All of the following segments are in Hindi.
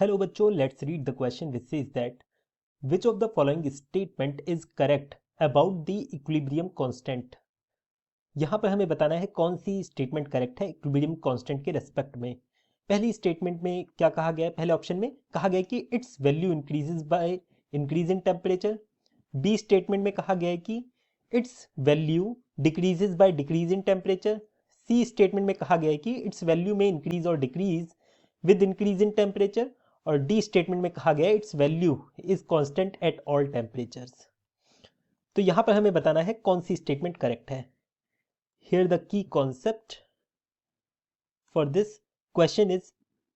हेलो बच्चों, let's read the question which says that which of the following statement is correct about the equilibrium constant. यहाँ पर हमें बताना है कौन सी स्टेटमेंट करेक्ट है इक्विलिब्रियम कांस्टेंट के रेस्पेक्ट में। पहली स्टेटमेंट में क्या कहा गया है? पहले ऑप्शन में कहा गया है कि its value increases by increase in temperature. B statement में कहा गया है कि its value decreases by decrease in temperature. C statement में कहा गया है कि इट्स वैल्यू में इंक्रीज और decrease with increase in temperature. और डी स्टेटमेंट में कहा गया है its value is constant at all temperatures. तो यहां पर हमें बताना है कौन सी स्टेटमेंट करेक्ट है। हियर द की concept for this question is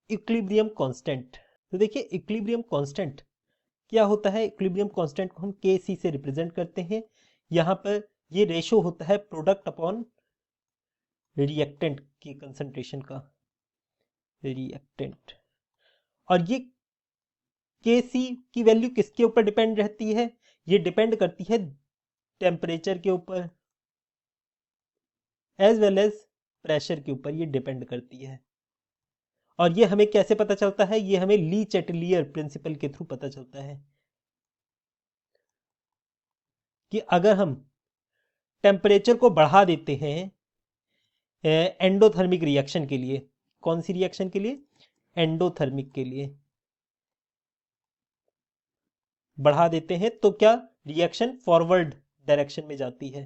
equilibrium constant. तो देखिए, इक्विलिब्रियम कांस्टेंट क्या होता है? इक्विलिब्रियम कांस्टेंट को हम के सी से रिप्रेजेंट करते हैं। यहां पर ये रेशो होता है प्रोडक्ट अपॉन रिएक्टेंट की कंसंट्रेशन का, रिएक्टेंट। और ये के सी की वैल्यू किसके ऊपर डिपेंड रहती है? ये डिपेंड करती है टेम्परेचर के ऊपर एज वेल एज प्रेशर के ऊपर ये डिपेंड करती है। और ये हमें कैसे पता चलता है? ये हमें ली चैटलियर प्रिंसिपल के थ्रू पता चलता है कि अगर हम टेम्परेचर को बढ़ा देते हैं एंडोथर्मिक रिएक्शन के लिए, कौन सी रिएक्शन के लिए? एंडोथर्मिक के लिए बढ़ा देते हैं तो क्या रिएक्शन फॉरवर्ड डायरेक्शन में जाती है।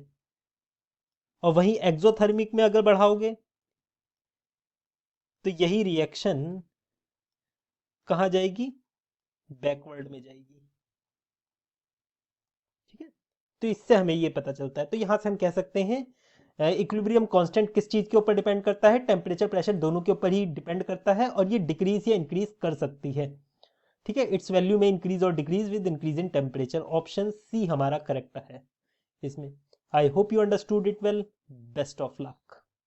और वहीं एक्सोथर्मिक में अगर बढ़ाओगे तो यही रिएक्शन कहाँ जाएगी? बैकवर्ड में जाएगी। ठीक है, तो इससे हमें ये पता चलता है। तो यहां से हम कह सकते हैं इक्विलिब्रियम कांस्टेंट किस चीज के ऊपर डिपेंड करता है? टेम्परेचर प्रेशर दोनों के ऊपर ही डिपेंड करता है, और ये डिक्रीज या इंक्रीज कर सकती है। ठीक है, इट्स वैल्यू में इंक्रीज और decrease with increase in temperature. Option C हमारा करेक्ट है इसमें। I hope you understood it well. Best of luck.